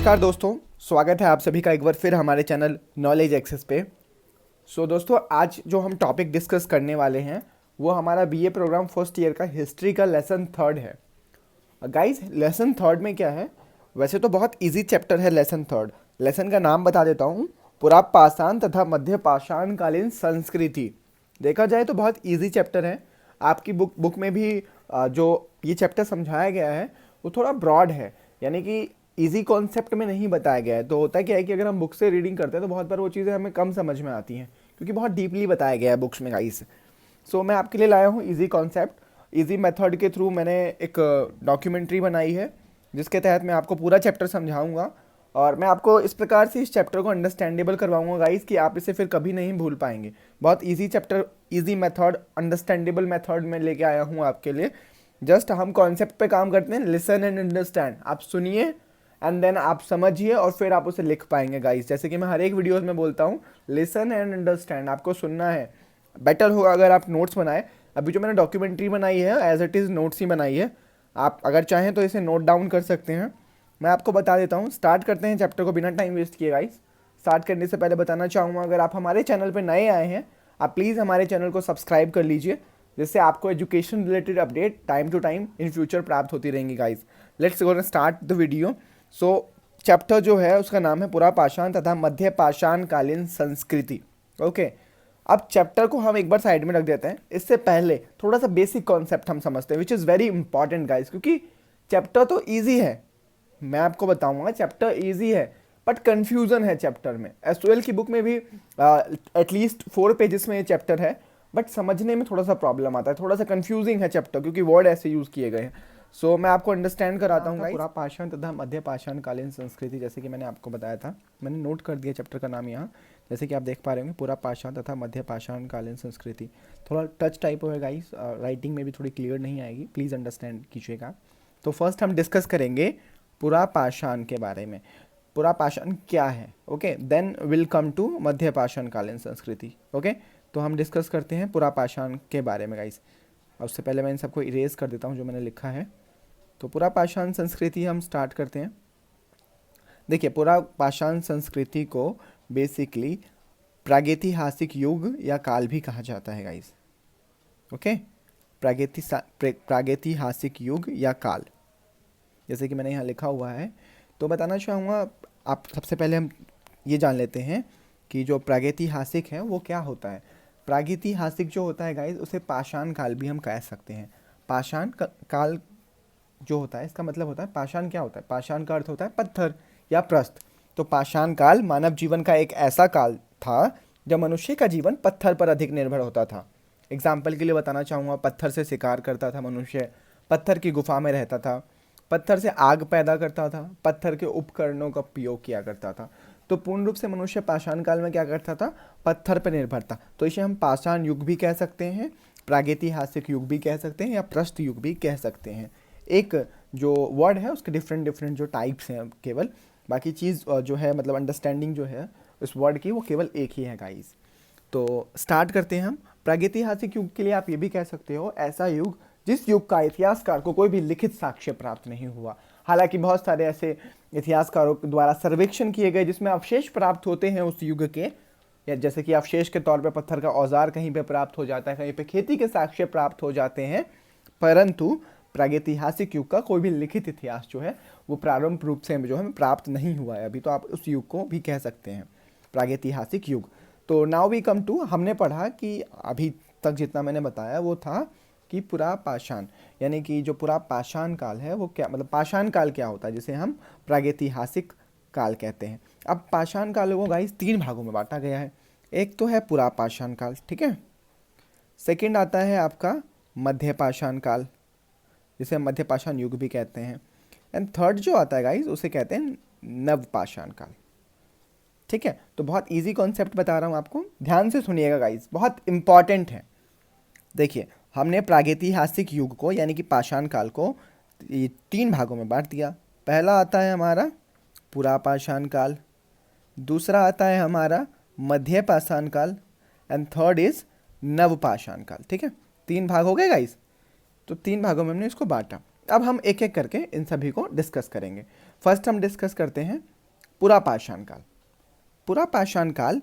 नमस्कार दोस्तों, स्वागत है आप सभी का एक बार फिर हमारे चैनल नॉलेज एक्सेस पे। दोस्तों, आज जो हम टॉपिक डिस्कस करने वाले हैं वो हमारा बीए प्रोग्राम फर्स्ट ईयर का हिस्ट्री का लेसन थर्ड है। गाइस, लेसन थर्ड में क्या है? वैसे तो बहुत इजी चैप्टर है लेसन थर्ड। लेसन का नाम बता देता हूँ, पुरापाषाण तथा मध्य पाषाण कालीन संस्कृति। देखा जाए तो बहुत इजी चैप्टर है। आपकी बुक में भी जो ये चैप्टर समझाया गया है वो थोड़ा ब्रॉड है, यानी कि इजी कॉन्सेप्ट में नहीं बताया गया है। तो होता क्या है कि अगर हम बुक से रीडिंग करते हैं तो बहुत बार वो चीज़ें हमें कम समझ में आती हैं, क्योंकि बहुत डीपली बताया गया है बुक्स में गाइस। मैं आपके लिए लाया हूँ इजी कॉन्सेप्ट। इजी मेथड के थ्रू मैंने एक डॉक्यूमेंट्री बनाई है जिसके तहत मैं आपको पूरा चैप्टर समझाऊंगा, और मैं आपको इस प्रकार से इस चैप्टर को अंडरस्टैंडेबल करवाऊंगा गाइस कि आप इसे फिर कभी नहीं भूल पाएंगे। बहुत easy chapter, easy method, understandable method में लेके आया हूँ आपके लिए। जस्ट हम कॉन्सेप्ट पे काम करते हैं, लिसन एंड अंडरस्टैंड। आप सुनिए एंड देन आप समझिए और फिर आप उसे लिख पाएंगे गाइस। जैसे कि मैं हर एक वीडियोस में बोलता हूँ, लिसन एंड अंडरस्टैंड, आपको सुनना है। बेटर होगा अगर आप नोट्स बनाए। अभी जो मैंने डॉक्यूमेंट्री बनाई है एज इट इज़ नोट्स ही बनाई है। आप अगर चाहें तो इसे नोट डाउन कर सकते हैं। मैं आपको बता देता हूँ, स्टार्ट करते हैं चैप्टर को बिना टाइम वेस्ट किए गाइस। स्टार्ट करने से पहले बताना चाहूँगा, अगर आप हमारे चैनल पर नए आए हैं, आप प्लीज़ हमारे चैनल को सब्सक्राइब कर लीजिए, जिससे आपको education related update time to time in future प्राप्त होती रहेंगी guys. Let's go start the video. Chapter जो है उसका नाम है पुरापाषाण तथा मध्य पाषाण कालीन संस्कृति। ओके, अब चैप्टर को हम एक बार साइड में रख देते हैं। इससे पहले थोड़ा सा बेसिक कॉन्सेप्ट हम समझते हैं, which is very important guys, क्योंकि चैप्टर तो ईजी है, मैं आपको बताऊंगा चैप्टर ईजी है, बट कन्फ्यूज़न है चैप्टर में। एसओएल की बुक में भी एटलीस्ट 4 पेजेस में ये चैप्टर है, बट समझने में थोड़ा सा प्रॉब्लम आता है, थोड़ा सा कंफ्यूजिंग है चैप्टर, क्योंकि वर्ड ऐसे यूज़ किए गए हैं। मैं आपको अंडरस्टैंड कराता हूँ। पुरापाषाण तथा मध्य पाषाण कालीन संस्कृति, जैसे कि मैंने आपको बताया था, मैंने नोट कर दिया चैप्टर का नाम यहाँ, जैसे कि आप देख पा रहे होंगे, पुरापाषाण तथा मध्य पाषाण कालीन संस्कृति। थोड़ा टच टाइप है गाइस, राइटिंग में भी थोड़ी क्लियर नहीं आएगी, प्लीज़ अंडरस्टैंड कीजिएगा। तो फर्स्ट हम डिस्कस करेंगे पुरापाषाण के बारे में, पुरापाषाण क्या है। Okay, then will come to मध्य पाषाण कालीन संस्कृति। ओके, तो हम डिस्कस करते हैं पुरापाषाण के बारे में गाइस। उससे पहले मैं इन सबको इरेज कर देता हूँ जो मैंने लिखा है। तो पुरापाषाण संस्कृति हम स्टार्ट करते हैं। देखिए, पुरापाषाण संस्कृति को बेसिकली प्रागैतिहासिक युग या काल भी कहा जाता है गाइस। ओके, प्रागैतिहासिक युग या काल, जैसे कि मैंने यहाँ लिखा हुआ है। तो बताना चाहूँगा, आप सबसे पहले हम ये जान लेते हैं कि जो प्रागैतिहासिक है वो क्या होता है। प्रागैतिहासिक जो होता है गाइस, उसे पाषाण काल भी हम कह सकते हैं। पाषाण काल जो होता है, इसका मतलब होता है, पाषाण क्या होता है? पाषाण का अर्थ होता है पत्थर या प्रस्थ। तो पाषाण काल मानव जीवन का एक ऐसा काल था जब मनुष्य का जीवन पत्थर पर अधिक निर्भर होता था। एग्जाम्पल के लिए बताना चाहूँगा, पत्थर से शिकार करता था मनुष्य, पत्थर की गुफा में रहता था, पत्थर से आग पैदा करता था, पत्थर के उपकरणों का उपयोग किया करता था। तो पूर्ण रूप से मनुष्य पाषाण काल में क्या करता था? पत्थर पर निर्भर था। तो इसे हम पाषाण युग भी कह सकते हैं, प्रागैतिहासिक युग भी कह सकते हैं, या प्रस्थ युग भी कह सकते हैं। एक जो वर्ड है उसके डिफरेंट जो टाइप्स हैं केवल, बाकी चीज़ जो है, मतलब अंडरस्टैंडिंग जो है उस वर्ड की, वो केवल एक ही है गाइस। तो स्टार्ट करते हैं हम। प्रागैतिहासिक युग के लिए आप ये भी कह सकते हो ऐसा युग जिस युग का इतिहासकार को कोई भी लिखित साक्ष्य प्राप्त नहीं हुआ। हालांकि बहुत सारे ऐसे इतिहासकारों द्वारा सर्वेक्षण किए गए जिसमें अवशेष प्राप्त होते हैं उस युग के, या जैसे कि अवशेष के तौर पे पत्थर का औजार कहीं पे प्राप्त हो जाता है, कहीं पे खेती के साक्ष्य प्राप्त हो जाते हैं, परंतु प्रागैतिहासिक युग का कोई भी लिखित इतिहास जो है वो प्रारंभ रूप से जो है प्राप्त नहीं हुआ है अभी। तो आप उस युग को भी कह सकते हैं प्रागैतिहासिक युग। तो नाउ वी कम टू, हमने पढ़ा कि अभी तक जितना मैंने बताया वो था कि पुरापाषाण, यानी कि जो पुरापाषाण काल है वो क्या, मतलब पाषाण काल क्या होता है, जिसे हम प्रागैतिहासिक काल कहते हैं। अब पाषाण काल को गाइस 3 भागों में बांटा गया है। एक तो है पुरापाषाण काल, ठीक है। सेकंड आता है आपका मध्य पाषाण काल, जिसे हम मध्य पाषाण युग भी कहते हैं। एंड थर्ड जो आता है गाइस, उसे कहते हैं नवपाषाण काल, ठीक है। तो बहुत इजी कॉन्सेप्ट बता रहा हूँ आपको, ध्यान से सुनिएगा गाइस, बहुत इंपॉर्टेंट है। देखिए, हमने प्रागैतिहासिक युग को यानी कि पाषाण काल को 3 भागों में बांट दिया। पहला आता है हमारा पुरापाषाण काल, दूसरा आता है हमारा मध्य पाषाण काल, एंड थर्ड इज नवपाषाण काल, ठीक है। 3 भाग हो गए गाइस। तो 3 भागों में हमने इसको बांटा। अब हम एक एक करके इन सभी को डिस्कस करेंगे। फर्स्ट हम डिस्कस करते हैं पुरा पाषाण काल। पुरा पाषाण काल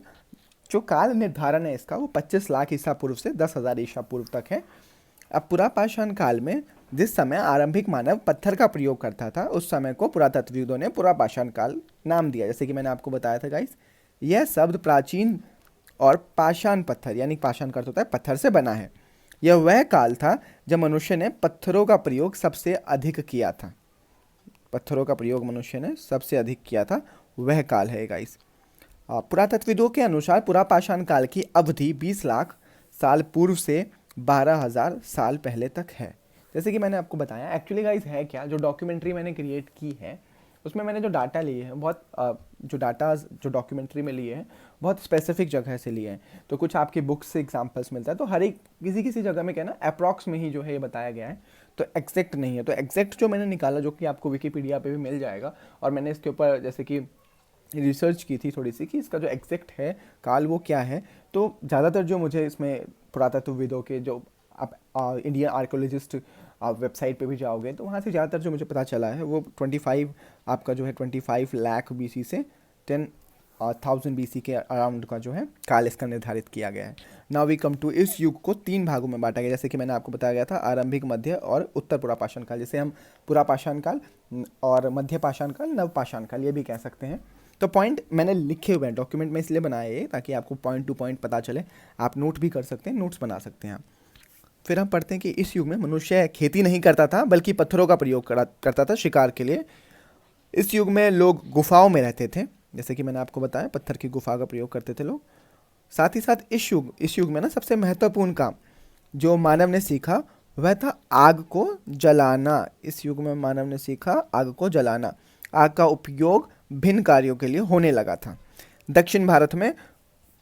जो काल निर्धारण है इसका वो 25 लाख ईसा पूर्व से 10,000 ईसा पूर्व तक है। अब पुरा पाषाण काल में जिस समय आरंभिक मानव पत्थर का प्रयोग करता था उस समय को पुरातत्वविदों ने पुरा पाषाण काल नाम दिया। जैसे कि मैंने आपको बताया था गाइस, यह शब्द प्राचीन और पाषाण पत्थर यानी पाषाण का अर्थ होता है पत्थर से बना है। यह वह काल था जब मनुष्य ने पत्थरों का प्रयोग सबसे अधिक किया था। पत्थरों का प्रयोग मनुष्य ने सबसे अधिक किया था, वह काल है गाइस। पुरातत्वविदों के अनुसार पुरा पाषाण काल की अवधि 20 लाख साल पूर्व से 12,000 साल पहले तक है। जैसे कि मैंने आपको बताया एक्चुअली गाइस है क्या, जो डॉक्यूमेंट्री मैंने क्रिएट की है उसमें मैंने जो डाटा लिए हैं जो डॉक्यूमेंट्री में लिए हैं बहुत स्पेसिफिक जगह से लिए हैं। तो कुछ आपकी बुक्स से एग्जांपल्स मिलता है, तो हर एक किसी जगह में क्या ना अप्रॉक्स में ही जो है ये बताया गया है, तो एग्जैक्ट नहीं है। तो एग्जैक्ट जो मैंने निकाला जो कि आपको विकीपीडिया पे भी मिल जाएगा, और मैंने इसके ऊपर जैसे कि रिसर्च की थी थोड़ी सी कि इसका जो एग्जैक्ट है काल वो क्या है, तो ज़्यादातर जो मुझे इसमें पुरातत्वविदों के जो आप इंडियन आर्कोलॉजिस्ट आप वेबसाइट पे भी जाओगे तो वहाँ से ज़्यादातर जो मुझे पता चला है वो 25 आपका जो है 25 लाख BC से 10,000 BC के अराउंड का जो है काल इसका निर्धारित किया गया है। नाउ वी कम टू, इस युग को 3 भागों में बांटा गया। जैसे कि मैंने आपको बताया गया था आरंभिक, मध्य और उत्तर पुरा पाषाण काल, जिसे हम पुरा पाषाण काल और मध्य पाषाण काल, नव पाषाण काल ये भी कह सकते हैं। तो पॉइंट मैंने लिखे हुए हैं डॉक्यूमेंट में इसलिए बनाए ये ताकि आपको पॉइंट टू पॉइंट पता चले, आप नोट भी कर सकते हैं, नोट्स बना सकते हैं आप। फिर हम पढ़ते हैं कि इस युग में मनुष्य खेती नहीं करता था बल्कि पत्थरों का प्रयोग करता था शिकार के लिए। इस युग में लोग गुफाओं में रहते थे, जैसे कि मैंने आपको बताया पत्थर की गुफा का प्रयोग करते थे लोग। साथ ही साथ इस युग में ना सबसे महत्वपूर्ण काम जो मानव ने सीखा वह था आग को जलाना। इस युग में मानव ने सीखा आग को जलाना। आग का उपयोग भिन्न कार्यों के लिए होने लगा था। दक्षिण भारत में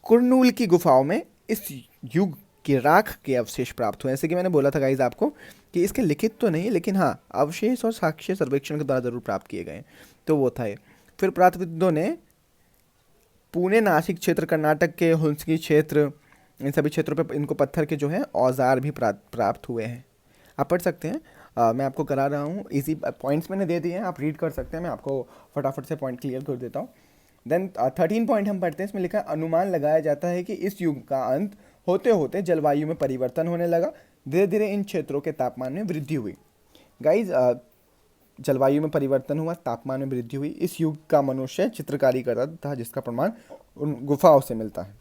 कुरनूल की गुफाओं में इस युग की राख के अवशेष प्राप्त हुए। जैसे कि मैंने बोला था गाइज आपको कि इसके लिखित तो नहीं लेकिन हाँ अवशेष और साक्ष्य सर्वेक्षण के द्वारा जरूर प्राप्त किए गए, तो वो था ये। फिर पुरातत्वविदों ने पुणे, नासिक क्षेत्र, कर्नाटक के हुल्सगी क्षेत्र, इन सभी क्षेत्रों पे इनको पत्थर के जो है औजार भी प्राप्त हुए हैं। आप पढ़ सकते हैं, मैं आपको करा रहा हूँ, इजी पॉइंट्स मैंने दे दिए हैं, आप रीड कर सकते हैं, मैं आपको फटाफट से पॉइंट क्लियर कर देता हूँ। देन 13 पॉइंट हम पढ़ते हैं, इसमें लिखा है अनुमान लगाया जाता है कि इस युग का अंत होते होते जलवायु में परिवर्तन होने लगा। धीरे धीरे इन क्षेत्रों के तापमान में वृद्धि हुई। गाइज जलवायु में परिवर्तन हुआ, तापमान में वृद्धि हुई। इस युग का मनुष्य चित्रकारी करता था जिसका प्रमाण उन गुफाओं से मिलता है।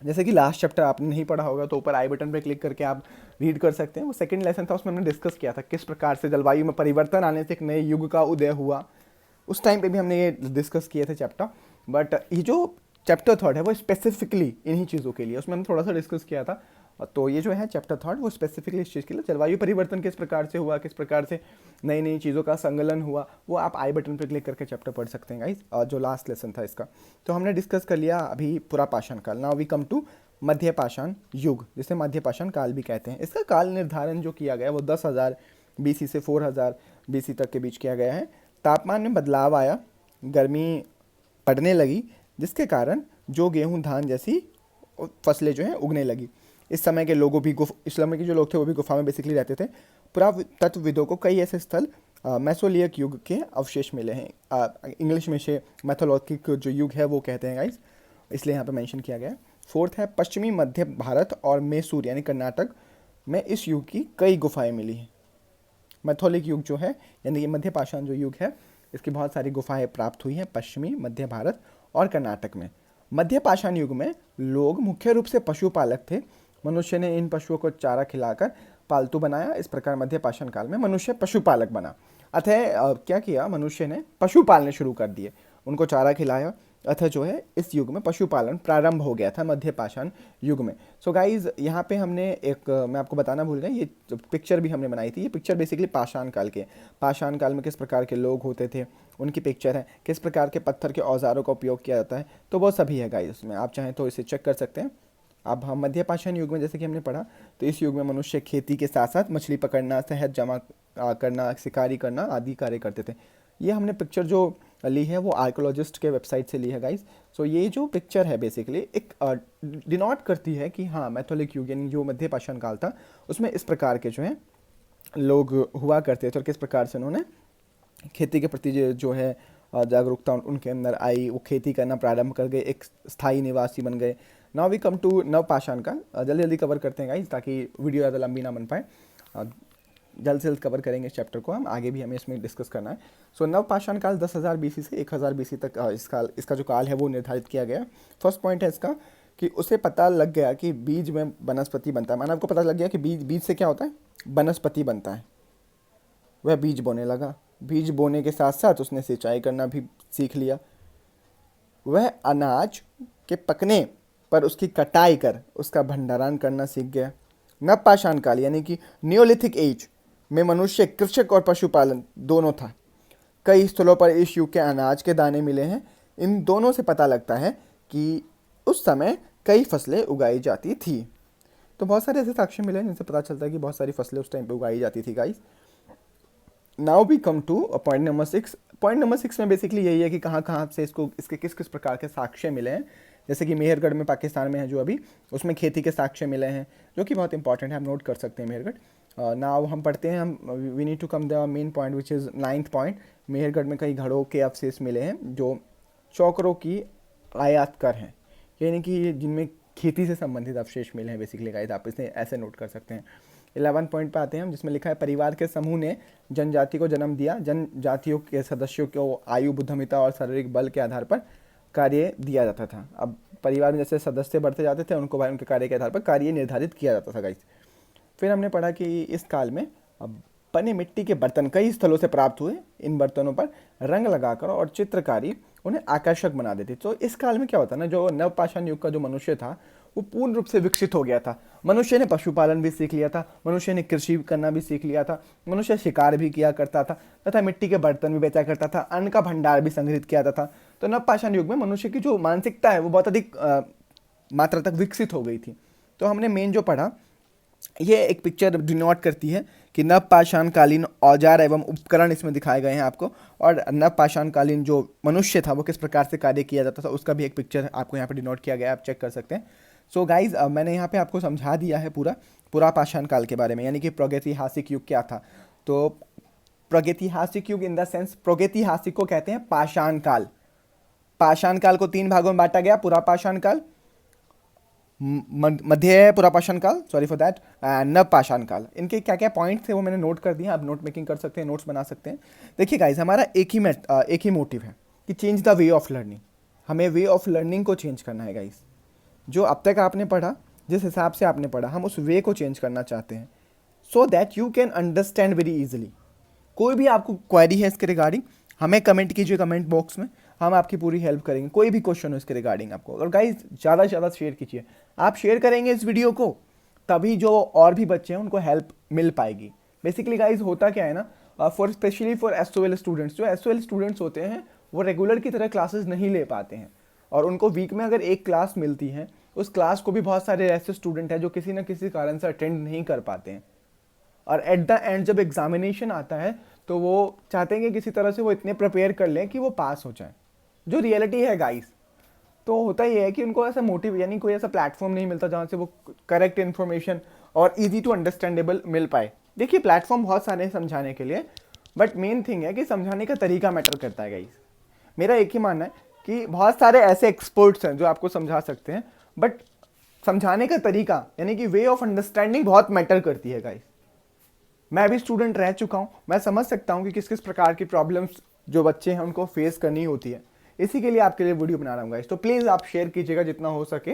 जैसे कि लास्ट चैप्टर आपने नहीं पढ़ा होगा तो ऊपर आई बटन पर क्लिक करके आप रीड कर सकते हैं, वो सेकंड लेसन था, उसमें हमने डिस्कस किया था किस प्रकार से जलवायु में परिवर्तन आने से एक नए युग का उदय हुआ। उस टाइम पे भी हमने ये डिस्कस किए थे चैप्टर, बट ये जो चैप्टर थर्ड है वो स्पेसिफिकली इन्हीं चीज़ों के लिए, उसमें हमने थोड़ा सा डिस्कस किया था। तो ये जो है चैप्टर थर्ड वो स्पेसिफिकली इस चीज़ के लिए, जलवायु परिवर्तन किस प्रकार से हुआ, किस प्रकार से नई नई चीज़ों का संकलन हुआ, वो आप आई बटन पर क्लिक करके चैप्टर पढ़ सकते हैं गाइस, जो लास्ट लेसन था इसका। तो हमने डिस्कस कर लिया अभी पुरा पाषाण काल। नाउ वी कम टू मध्य पाषाण युग, जिसे मध्य पाषाण काल भी कहते हैं। इसका काल निर्धारण जो किया गया वो 10,000 BC से 4,000 BC तक के बीच किया गया है। तापमान में बदलाव आया, गर्मी पड़ने लगी, जिसके कारण जो गेहूं धान जैसी फसलें जो हैं उगने लगी। इस समय के लोगों भी इस समय के जो लोग थे वो भी गुफा में बेसिकली रहते थे। पुरातत्वविदों को कई ऐसे स्थल मेसोलिथिक युग के अवशेष मिले हैं। इंग्लिश में से मेथोलिथिक जो युग है वो कहते हैं गाइस, इसलिए यहाँ पे मेंशन किया गया है। फोर्थ है पश्चिमी मध्य भारत और मैसूर यानी कर्नाटक में इस युग की कई गुफाएं मिली हैं। मैथोलिक युग जो है यानी कि मध्य पाषाण जो युग है इसकी बहुत सारी गुफाएं प्राप्त हुई हैं पश्चिमी मध्य भारत और कर्नाटक में। मध्य पाषाण युग में लोग मुख्य रूप से पशुपालक थे। मनुष्य ने इन पशुओं को चारा खिलाकर पालतू बनाया। इस प्रकार मध्य पाषाण काल में मनुष्य पशुपालक बना। अतः क्या किया, मनुष्य ने पशु पालने शुरू कर दिए, उनको चारा खिलाया। अतः जो है इस युग में पशुपालन प्रारंभ हो गया था मध्य पाषाण युग में। सो गाइज यहाँ पे हमने एक मैं आपको बताना भूल गया, ये पिक्चर भी हमने बनाई थी। ये पिक्चर बेसिकली पाषाण काल के, पाषाण काल में किस प्रकार के लोग होते थे उनकी पिक्चर है, किस प्रकार के पत्थर के औजारों का उपयोग किया जाता है, तो वो सभी है गाइज उसमें, आप चाहें तो इसे चेक कर सकते हैं। अब हम मध्य पाषाण युग में जैसे कि हमने पढ़ा, तो इस युग में मनुष्य खेती के साथ साथ मछली पकड़ना, शहद जमा करना, शिकारी करना आदि कार्य करते थे। ये हमने पिक्चर जो ली है वो आर्कोलॉजिस्ट के वेबसाइट से ली है गाइस। सो ये जो पिक्चर है बेसिकली एक डिनोट करती है कि हाँ मैथोलिक युग यानी जो मध्य पाषाण काल था उसमें इस प्रकार के जो है लोग हुआ करते थे और किस प्रकार से उन्होंने खेती के प्रति जो है जागरूकता उनके अंदर आई, वो खेती करना प्रारंभ कर गए, एक स्थायी निवासी बन गए। नाउ वी कम टू नवपाषाण काल। जल्दी जल्दी कवर करते हैं गाइस ताकि वीडियो ज़्यादा लंबी ना बन पाए। जल्द से जल्द कवर करेंगे इस चैप्टर को हम, आगे भी हमें इसमें डिस्कस करना है। सो नवपाषाण काल 10,000 BC से 1000 BC तक इसका जो काल है वो निर्धारित किया गया। फर्स्ट पॉइंट है इसका कि उसे पता लग गया कि बीज में वनस्पति बनता है। माना आपको पता लग गया कि बीज से क्या होता है, वनस्पति बनता है। वह बीज बोने लगा, बीज बोने के साथ साथ उसने सिंचाई करना भी सीख लिया। वह अनाज के पकने पर उसकी कटाई कर उसका भंडारण करना सीख गया। नवपाषाण काल यानी कि नियोलिथिक एज में मनुष्य कृषक और पशुपालन दोनों था। कई स्थलों पर इस युग के अनाज के दाने मिले हैं। इन दोनों से पता लगता है कि उस समय कई फसलें उगाई जाती थी। तो बहुत सारे ऐसे साक्ष्य मिले हैं जिनसे पता चलता है कि बहुत सारी फसलें उस टाइम पे उगाई जाती थी guys. Now we come to point number 6। Point number 6 में बेसिकली यही है कि कहाँ कहाँ से इसके किस किस प्रकार के साक्ष्य मिले हैं। जैसे कि मेहरगढ़ में, पाकिस्तान में है जो अभी, उसमें खेती के साक्ष्य मिले हैं जो कि बहुत इंपॉर्टेंट है, हम नोट कर सकते हैं मेहरगढ़। नाउ हम पढ़ते हैं, हम we need to come the main point which is 9th point. Mehrgarh में कई घड़ों के अवशेष मिले हैं जो चौकरों की आयात कर हैं, यानी कि जिनमें खेती से संबंधित अवशेष मिले हैं बेसिकली गाइस, आप इसे ऐसे नोट कर सकते हैं। 11 पॉइंट पे आते हैं हम, जिसमें लिखा है परिवार के समूह ने जनजाति को जन्म दिया। जनजातियों के सदस्यों को आयु, बुद्धिमत्ता और शारीरिक बल के आधार पर कार्य दिया जाता था। अब परिवार में जैसे सदस्य बढ़ते जाते थे, उनको भाई उनके कार्य के आधार पर कार्य निर्धारित किया जाता था गाइस। फिर हमने पढ़ा कि इस काल में अब बने मिट्टी के बर्तन कई स्थलों से प्राप्त हुए। इन बर्तनों पर रंग लगाकर और चित्रकारी उन्हें आकर्षक बना देती। तो इस काल में क्या होता है ना, जो नवपाषाण युग का जो मनुष्य था वो पूर्ण रूप से विकसित हो गया था। मनुष्य ने पशुपालन भी सीख लिया था, मनुष्य ने कृषि करना भी सीख लिया था, मनुष्य शिकार भी किया करता था तथा मिट्टी के बर्तन भी बेचा करता था, अन्न का भंडार भी संग्रहित किया जाता था। तो नवपाषाण युग में मनुष्य की जो मानसिकता है वो बहुत अधिक मात्रा तक विकसित हो गई थी। तो हमने मेन जो पढ़ा, ये एक पिक्चर डिनोट करती है कि नवपाषाण कालीन औजार एवं उपकरण इसमें दिखाए गए हैं आपको, और नवपाषाण कालीन जो मनुष्य था वो किस प्रकार से कार्य किया जाता था उसका भी एक पिक्चर आपको यहाँ पे डिनोट किया गया है, आप चेक कर सकते हैं। सो गाइज, मैंने यहाँ पे आपको समझा दिया है पूरा पाषाण काल के बारे में, यानी कि प्रागैतिहासिक युग क्या था। तो प्रागैतिहासिक युग इन द सेंस, प्रागैतिहासिक को कहते हैं पाषाण काल। पाषाण काल को 3 भागों में बांटा गया, पुरा पाषाण काल, मध्य पुरा पाषाण काल, सॉरी फॉर दैट, नवपाषाण काल। इनके क्या क्या पॉइंट थे वो मैंने नोट कर दिया, आप नोट मेकिंग कर सकते हैं, नोट्स बना सकते हैं। देखिए गाइज, हमारा एक ही मोटिव है कि change the way of learning. हमें वे ऑफ लर्निंग को चेंज करना है गाइज। जो अब तक आपने पढ़ा, जिस हिसाब से आपने पढ़ा, हम उस वे को चेंज करना चाहते हैं so that you can understand very easily. कोई भी आपको क्वेरी है इसके रिगार्डिंग, हमें कमेंट कीजिए कमेंट बॉक्स में, हम आपकी पूरी हेल्प करेंगे। कोई भी क्वेश्चन हो इसके रिगार्डिंग आपको, और गाइज ज़्यादा से ज़्यादा शेयर कीजिए। आप शेयर करेंगे इस वीडियो को तभी जो और भी बच्चे हैं उनको हेल्प मिल पाएगी। बेसिकली गाइज होता क्या है ना, for specially for SOL students, जो SOL स्टूडेंट्स होते हैं वो रेगुलर की तरह क्लासेस नहीं ले पाते हैं, और उनको वीक में अगर एक क्लास मिलती है, उस क्लास को भी बहुत सारे ऐसे स्टूडेंट हैं जो किसी न किसी कारण से अटेंड नहीं कर पाते हैं, और एट द एंड जब एग्जामिनेशन आता है तो वो चाहते हैं कि किसी तरह से वो इतने प्रिपेयर कर लें कि वो पास हो जाए। जो रियलिटी है गाइस, तो होता ही है कि उनको ऐसा मोटिव, यानी कोई ऐसा प्लेटफॉर्म नहीं मिलता जहाँ से वो करेक्ट इन्फॉर्मेशन और इजी टू अंडरस्टैंडेबल मिल पाए। देखिए, प्लेटफॉर्म बहुत सारे हैं समझाने के लिए, बट मेन थिंग है कि समझाने का तरीका मैटर करता है गाइस। मेरा एक ही मानना है कि बहुत सारे ऐसे एक्सपर्ट्स हैं जो आपको समझा सकते हैं, बट समझाने का तरीका यानी कि वे ऑफ अंडरस्टैंडिंग बहुत मैटर करती है गाइस। मैं भी स्टूडेंट रह चुका हूँ, मैं समझ सकता हूँ कि किस किस प्रकार की प्रॉब्लम्स जो बच्चे हैं उनको फेस करनी होती है। इसी के लिए आपके लिए वीडियो बना रहा हूँ गाइस, तो प्लीज़ आप शेयर कीजिएगा जितना हो सके।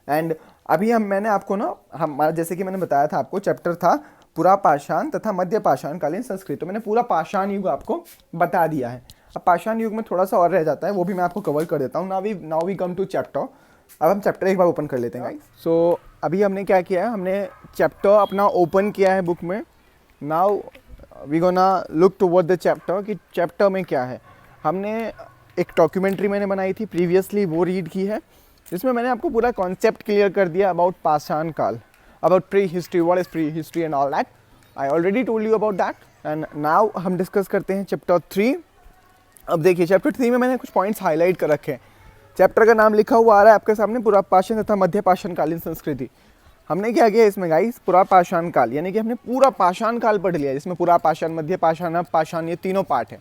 एंड अभी मैंने आपको ना, हमारा जैसे कि मैंने बताया था आपको, चैप्टर था पुरा पाषाण तथा मध्य पाषाण कालीन संस्कृत, तो मैंने पूरा पाषाण युग आपको बता दिया है। अब पाषाण युग में थोड़ा सा और रह जाता है, वो भी मैं आपको कवर कर देता हूँ। Now we come to chapter. अब हम चैप्टर एक बार ओपन कर लेते हैं गाइस। सो अभी हमने क्या किया है, हमने चैप्टर अपना ओपन किया है बुक में। Now we gonna look toward the chapter कि चैप्टर में क्या है। हमने एक डॉक्यूमेंट्री मैंने बनाई थी प्रीवियसली, वो रीड की है, जिसमें मैंने आपको पूरा कॉन्सेप्ट क्लियर कर दिया अबाउट पाषाण काल, about pre history, what is pre history and all that. I already told you about that. And now हम डिस्कस करते हैं चैप्टर 3। अब देखिए, चैप्टर 3 में मैंने कुछ पॉइंट्स हाईलाइट कर रखे हैं। चैप्टर का नाम लिखा हुआ आ रहा है आपके सामने, पुरा पाषाण तथा मध्य पाषाण कालीन संस्कृति। हमने क्या किया इसमें गाइस, पुरा पाषाण काल यानी कि हमने पूरा पाषाण काल पढ़ लिया, जिसमें पुरा पाषाण, मध्य पाषाण, नव पाषाण, ये तीनों पार्ट है।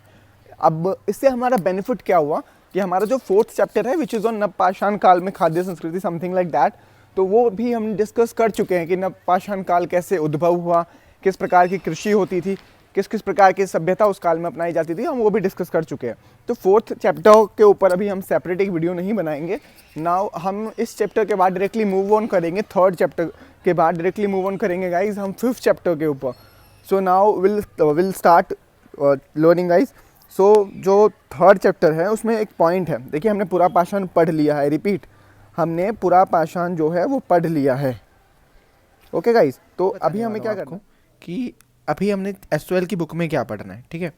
अब इससे हमारा बेनिफिट क्या हुआ कि हमारा जो 4th चैप्टर है विच इज़ ऑन नवपाषाण काल में खाद्य संस्कृति समथिंग लाइक दैट, तो वो भी हम डिस्कस कर चुके हैं कि नवपाषाण काल कैसे उद्भव हुआ, किस प्रकार की कृषि होती थी, किस किस प्रकार की सभ्यता उस काल में अपनाई जाती थी, हम वो भी डिस्कस कर चुके हैं। तो 4th चैप्टर के ऊपर अभी हम सेपरेट एक वीडियो नहीं बनाएंगे। नाउ हम इस चैप्टर के बाद डायरेक्टली मूव ऑन करेंगे, 3rd चैप्टर के बाद डायरेक्टली मूव ऑन करेंगे गाइज हम 5th चैप्टर के ऊपर। So now will start learning guys. So जो 3rd चैप्टर है उसमें एक पॉइंट है, देखिए हमने पूरा पाषाण पढ़ लिया है, रिपीट, हमने पूरा पाषाण जो है वो पढ़ लिया है। ओके गाइज, तो अभी हमें क्या करना है कि अभी हमने एसओएल की बुक में क्या पढ़ना है, ठीक है।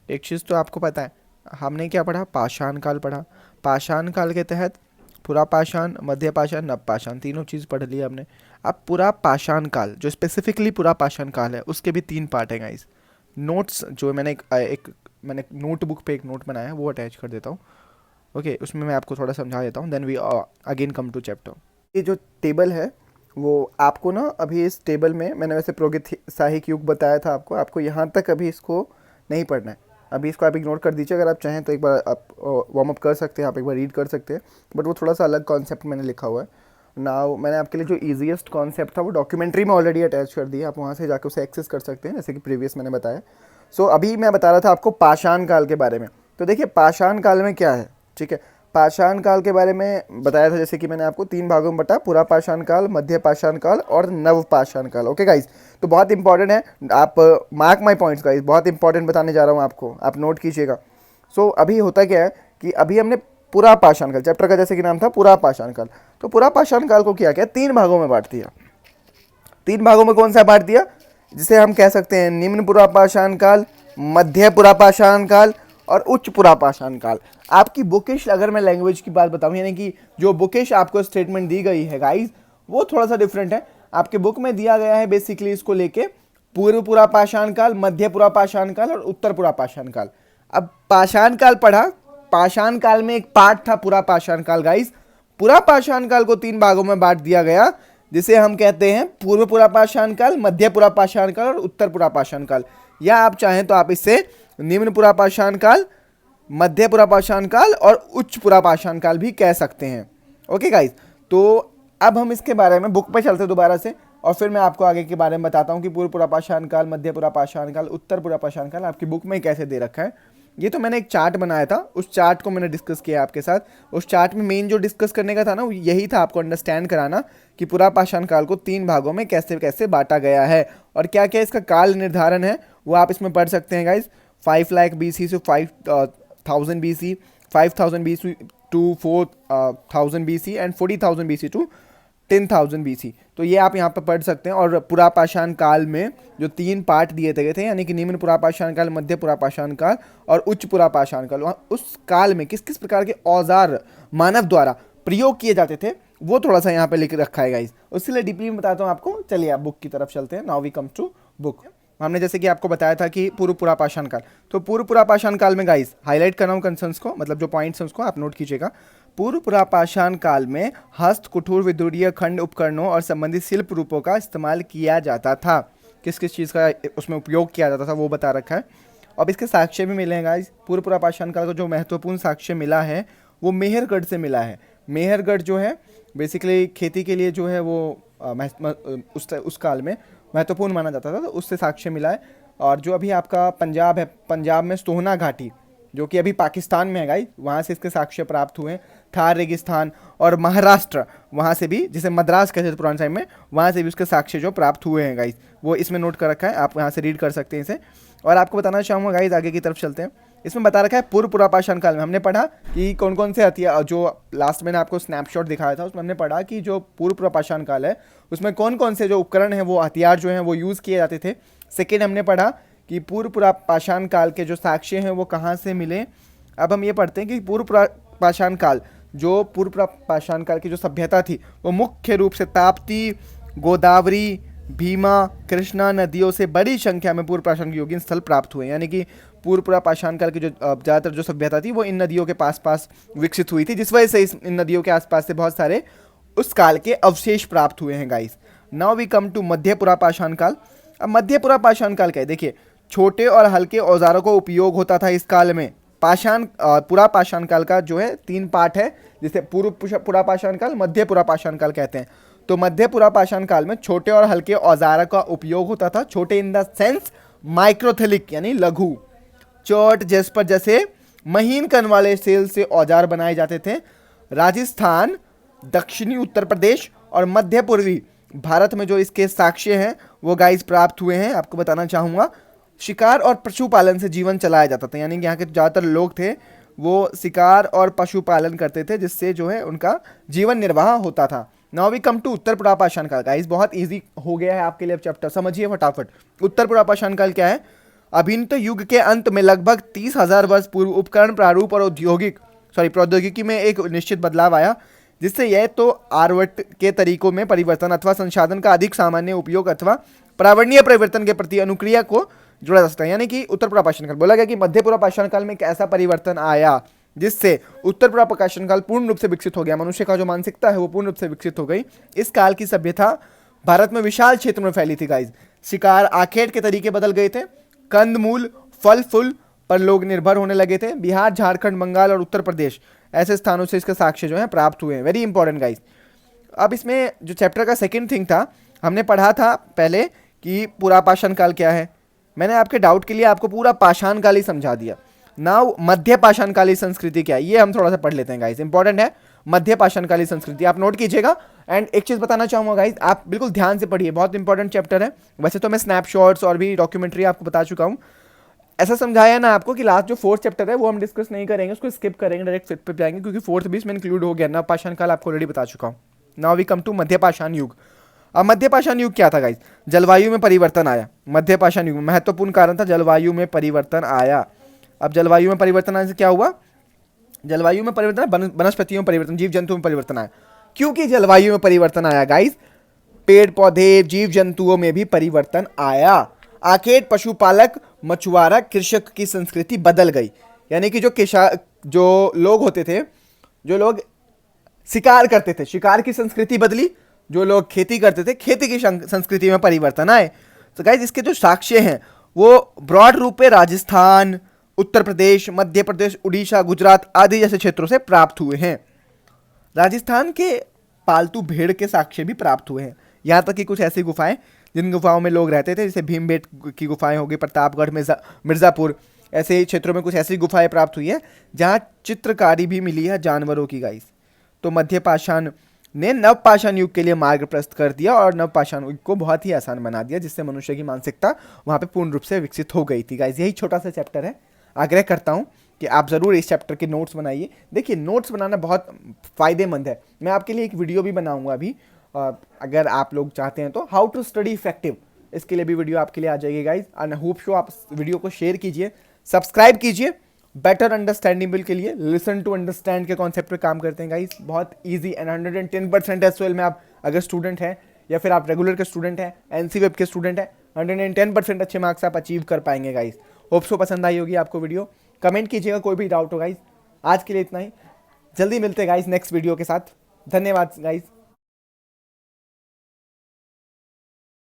एक चीज़ तो आपको पता है, हमने क्या पढ़ा, पाषाण काल पढ़ा। पाषाण काल के तहत पूरा पाषाण, मध्य पाषाण, नव पाषाण, तीनों चीज़ पढ़ लिया हमने। अब पूरा पाषाण काल जो स्पेसिफिकली पूरा पाषाण काल है उसके भी 3 पार्ट हैं गाइस। नोट्स जो मैंने मैंने नोटबुक पे एक नोट बनाया है वो अटैच कर देता हूँ। ओके, उसमें मैं आपको थोड़ा समझा देता हूँ, then we again come to chapter. ये जो टेबल है वो आपको ना, अभी इस टेबल में मैंने वैसे प्रागैतिहासिक युग बताया था आपको यहाँ तक अभी इसको नहीं पढ़ना है। अभी इसको आप इग्नोर कर दीजिए, अगर आप चाहें तो एक बार आप वार्म अप कर सकते हैं, आप एक बार रीड कर सकते हैं, बट वो थोड़ा सा अलग कॉन्सेप्ट मैंने लिखा हुआ है। नाउ मैंने आपके लिए जो ईजीएस्ट कॉन्सेप्ट था वो डॉक्यूमेंट्री में ऑलरेडी अटैच कर दिया, आप वहाँ से जाकर उसे एक्सेस कर सकते हैं, जैसे कि प्रीवियस मैंने बताया। सो अभी मैं बता रहा था आपको पाषाण काल के बारे में। तो देखिए पाषाण काल में क्या है, ठीक है, पाषाण काल के बारे में बताया था, जैसे कि मैंने आपको 3 भागों में बता, पूरा पाषाण काल, मध्य पाषाण काल और नव पाषाण काल। ओके गाइज, तो बहुत इंपॉर्टेंट है, आप मार्क माय पॉइंट्स गाइज, बहुत इंपॉर्टेंट बताने जा रहा हूँ आपको, आप नोट कीजिएगा। सो अभी होता क्या है कि अभी हमने पूरा पाषाण काल, चैप्टर का जैसे कि नाम था पूरा पाषाण काल, तो पूरा पाषाण काल को क्या किया, 3 भागों में बांट दिया। 3 भागों में कौन सा बांट दिया, जिसे हम कह सकते हैं निम्न पूरा पाषाण काल, मध्य पूरा पाषाण काल और उच्च पूरा पाषाण काल। आपकी बुकिश, अगर मैं लैंग्वेज की बात बताऊं, यानी कि जो बुकिश आपको स्टेटमेंट दी गई है गाइस वो थोड़ा सा डिफरेंट है। आपके बुक में दिया गया है बेसिकली इसको लेके पूर्व पूरा पाषाण काल, मध्य पूरा पाषाण काल और उत्तर पूरा पाषाण काल। अब पाषाण काल पढ़ा, पाषाण काल में एक पार्ट था पूरा पाषाण काल गाइस। पूरा पाषाण काल को 3 भागों में बांट दिया गया, जिसे हम कहते हैं पूर्व पूरा पाषाण काल, मध्य पूरा पाषाण काल और उत्तर पूरा पाषाण काल, या आप चाहें तो आप इसे निम्न पूरा पाषाण काल, मध्य पूरा पाषाण काल और उच्च पूरा पाषाण काल भी कह सकते हैं। ओके गाइस, तो अब हम इसके बारे में बुक पे चलते हैं दोबारा से, और फिर मैं आपको आगे के बारे में बताता हूँ कि पूर्व पूरा पाषाण काल, मध्य पूरा पाषाण काल, उत्तर पूरा पाषाण काल आपकी बुक में कैसे दे रखा है। ये तो मैंने एक चार्ट बनाया था, उस चार्ट को मैंने डिस्कस किया आपके साथ। उस चार्ट में मेन जो डिस्कस करने का था ना, यही था आपको अंडरस्टैंड कराना कि पूरा पाषाण काल को 3 भागों में कैसे कैसे बांटा गया है और क्या क्या इसका काल निर्धारण है, वो आप इसमें पढ़ सकते हैं गाइज। 5 लाख BC से 5000 BC, 5000 BC to 4000 BC and 40,000 BC to 10,000 BC। तो ये आप यहाँ पर पढ़ सकते हैं। और पूरा पाषाण काल में जो 3 पार्ट दिए गए थे, यानी कि निम्न पूरा पाषाण काल, मध्य पूरा पाषाण काल और उच्च पूरा पाषाण काल, वहाँ उस काल में किस किस प्रकार के औजार मानव द्वारा प्रयोग किए जाते थे वो थोड़ा सा यहाँ पे लिख रखा है गाइज। उसके लिए डीपली में बताता हूँ आपको। चलिए आप बुक की तरफ चलते हैं। Now we come to book. हमने जैसे कि आपको बताया था कि पूर्व पूरा पाषाण काल, तो पूर्व पूरा पाषाण काल में गाइस हाईलाइट कर रहा हूँ कंसर्न्स को, मतलब जो पॉइंट्स हैं उसको आप नोट कीजिएगा। पूर्व पूरा पाषाण काल में हस्त, कुठूर, विदुरीय खंड उपकरणों और संबंधित शिल्प रूपों का इस्तेमाल किया जाता था। किस किस चीज़ का उसमें उपयोग किया जाता था वो बता रखा है। अब इसके साक्ष्य भी मिले हैं गाइस। पूर्व पूरा पाषाण काल का जो महत्वपूर्ण साक्ष्य मिला है वो मेहरगढ़ से मिला है। मेहरगढ़ जो है बेसिकली खेती के लिए जो है वो उस काल में महत्वपूर्ण माना जाता था, तो उससे साक्ष्य मिला है। और जो अभी आपका पंजाब है, पंजाब में सोहना घाटी जो कि अभी पाकिस्तान में है गाइस, वहाँ से इसके साक्ष्य प्राप्त हुए हैं। थार रेगिस्तान और महाराष्ट्र, वहाँ से भी, जिसे मद्रास कहते थे पुराने टाइम में, वहाँ से भी उसके साक्ष्य जो प्राप्त हुए हैं गाइस, वो इसमें नोट कर रखा है, आप यहाँ से रीड कर सकते हैं इसे। और आपको बताना चाहूँगा गाइस, आगे की तरफ चलते हैं। इसमें बता रखा है पूर्व पूरा पाषाण काल में हमने पढ़ा कि कौन कौन से हथियार, जो लास्ट मैंने आपको स्नैपशॉट दिखाया था उसमें हमने पढ़ा कि जो पूर्व पूरा पाषाण काल है उसमें कौन कौन से जो उपकरण हैं, वो हथियार जो हैं वो यूज़ किए जाते थे। सेकेंड हमने पढ़ा कि पूर्व पूरा पाषाण काल के जो साक्ष्य हैं वो कहाँ से मिले। अब हम ये पढ़ते हैं कि पूर्व पूरा पाषाण काल, जो पूर्व पूरा पाषाण काल की जो सभ्यता थी वो मुख्य रूप से ताप्ती, गोदावरी, भीमा, कृष्णा नदियों से बड़ी संख्या में पूर्व पाषाण के योगिन स्थल प्राप्त हुए। यानी कि पूर्व पूरा पाषाण काल की जो ज़्यादातर जो सभ्यता थी वो इन नदियों के पास पास विकसित हुई थी, जिस वजह से इन नदियों के आसपास से बहुत सारे उस काल के अवशेष प्राप्त हुए हैं guys. Now we come to मध्य पूरा पाषाण काल। अब मध्य पूरा पाषाण काल क्या है, देखिए छोटे और हल्के औजारों का उपयोग होता था इस काल में। पूरा पाषाण काल का जो है 3 पार्ट है, जिसे पूरा पाषाण काल, मध्य पूरा पाषाण काल कहते हैं। तो मध्य पूरा पाषाण काल में छोटे और हल्के औजारों का उपयोग होता था। छोटे इन द सेंस माइक्रोथेलिक यानी लघु, चोट जेस्पर जैसे महीन कण वाले सेल से औजार बनाए जाते थे। राजस्थान, दक्षिणी उत्तर प्रदेश और मध्य पूर्वी भारत में जो इसके साक्ष्य हैं वो गाइस प्राप्त हुए हैं। आपको बताना चाहूँगा, शिकार और पशुपालन से जीवन चलाया जाता था, यानी कि यहाँ के ज़्यादातर लोग थे वो शिकार और पशुपालन करते थे, जिससे जो है उनका जीवन निर्वाह होता था। नाउ वी कम टू उत्तर पूरा पाषाण काल। गाइस बहुत इजी हो गया है आपके लिए अब चैप्टर, समझिए फटाफट। उत्तर पूरा पाषाण काल क्या है? अभिन्त युग के अंत में लगभग 30,000 वर्ष पूर्व उपकरण प्रारूप और प्रौद्योगिकी में एक निश्चित बदलाव आया, जिससे यह तो आर्वट के तरीकों में परिवर्तन अथवा संसाधन का अधिक सामान्य उपयोग अथवा प्रावरणीय परिवर्तन के प्रति अनुक्रिया को जोड़ा जा सकता है। यानी कि उत्तर पूरा पाषाण काल, बोला गया कि मध्य पूरा पाषाण काल में एक ऐसा परिवर्तन आया जिससे उत्तर पूरा पाषाण काल पूर्ण रूप से विकसित हो गया। मनुष्य का जो मानसिकता है वो पूर्ण रूप से विकसित हो गई। इस काल की सभ्यता भारत में विशाल क्षेत्र में फैली थी गाइज। शिकार आखेट के तरीके बदल गए थे। कंदमूल, फल फूल पर लोग निर्भर होने लगे थे। बिहार, झारखंड, बंगाल और उत्तर प्रदेश ऐसे स्थानों से इसके साक्ष्य जो है प्राप्त हुए हैं। Very important guys. अब इसमें जो चैप्टर का सेकंड थिंग था, हमने पढ़ा था पहले कि पूरा पाषाण काल क्या है। मैंने आपके डाउट के लिए आपको पूरा पाषाण काल ही समझा दिया। नाउ मध्य पाषाण कालीन संस्कृति क्या है, ये हम थोड़ा सा पढ़ लेते हैं गाइज। इंपॉर्टेंट है मध्य पाषाण कालीन संस्कृति, आप नोट कीजिएगा। एंड एक चीज बताना चाहूंगा गाइज, आप बिल्कुल ध्यान से पढ़िए, बहुत इंपॉर्टेंट चैप्टर है। वैसे तो मैं स्नैपशॉट्स और भी डॉक्यूमेंट्री आपको बता चुका हूँ। ऐसा समझाया ना आपको कि लास्ट जो 4th चैप्टर है वो हम डिस्कस नहीं करेंगे, उसको स्किप करेंगे, डायरेक्ट 5th पे जाएंगे, क्योंकि 4th भी इसमें इंक्लूड हो गया। नव पाषाण काल आपको ऑलरेडी बता चुका हूँ। नाउ वी कम टू मध्य पाषाण युग। अब मध्य पाषाण युग क्या था गाइज? जलवायु में परिवर्तन आया। मध्य पाषाण युग में महत्वपूर्ण कारण था जलवायु में परिवर्तन आया। अब जलवायु में परिवर्तन आने से क्या हुआ? जलवायु में परिवर्तन, वनस्पतियों में परिवर्तन, जीव जंतुओं में परिवर्तन आया। क्योंकि जलवायु में परिवर्तन आया गाइज, पेड़ पौधे, जीव जंतुओं में भी परिवर्तन आया। आखेट, पशुपालक, मछुआरा, कृषक की संस्कृति बदल गई। यानी कि जो लोग होते थे, जो लोग शिकार करते थे, शिकार की संस्कृति बदली। जो लोग खेती करते थे, खेती की संस्कृति में परिवर्तन आए। तो गाइज इसके जो साक्ष्य हैं वो ब्रॉड रूप में राजस्थान, उत्तर प्रदेश, मध्य प्रदेश, उड़ीसा, गुजरात आदि जैसे क्षेत्रों से प्राप्त हुए हैं। राजस्थान के पालतू भेड़ के साक्ष्य भी प्राप्त हुए हैं। यहाँ तक कि कुछ ऐसी गुफाएं जिन गुफाओं में लोग रहते थे, जैसे भीमबेट की गुफाएं होगी, प्रतापगढ़, मिर्जापुर, ऐसे क्षेत्रों में कुछ ऐसी गुफाएं प्राप्त हुई है जहाँ चित्रकारी भी मिली है जानवरों की गाइस। तो मध्य पाषाण ने नव पाषाण युग के लिए मार्ग प्रशस्त कर दिया और नव पाषाण युग को बहुत ही आसान बना दिया, जिससे मनुष्य की मानसिकता वहाँ पे पूर्ण रूप से विकसित हो गई थी गाइस। यही छोटा सा चैप्टर है। आग्रह करता हूँ कि आप ज़रूर इस चैप्टर के नोट्स बनाइए। देखिए नोट्स बनाना बहुत फ़ायदेमंद है। मैं आपके लिए एक वीडियो भी बनाऊंगा अभी, अगर आप लोग चाहते हैं तो, हाउ टू स्टडी इफेक्टिव, इसके लिए भी वीडियो आपके लिए आ जाएगी गाइज। एंड होप शो आप वीडियो को शेयर कीजिए, सब्सक्राइब कीजिए। बेटर अंडरस्टैंडिंग के लिए लिसन टू अंडरस्टैंड के कॉन्सेप्ट पे काम करते हैं गाइज। बहुत ईजी एंड 110% एसओएल में आप अगर स्टूडेंट हैं या फिर आप रेगुलर के स्टूडेंट हैं, एनसी वेब के स्टूडेंट हैं, 110% अच्छे मार्क्स आप अचीव कर पाएंगे गाइज। होप सो पसंद आई होगी आपको वीडियो। कमेंट कीजिएगा कोई भी डाउट हो गाइज। आज के लिए इतना ही, जल्दी मिलते हैं गाइज नेक्स्ट वीडियो के साथ। धन्यवाद गाइज।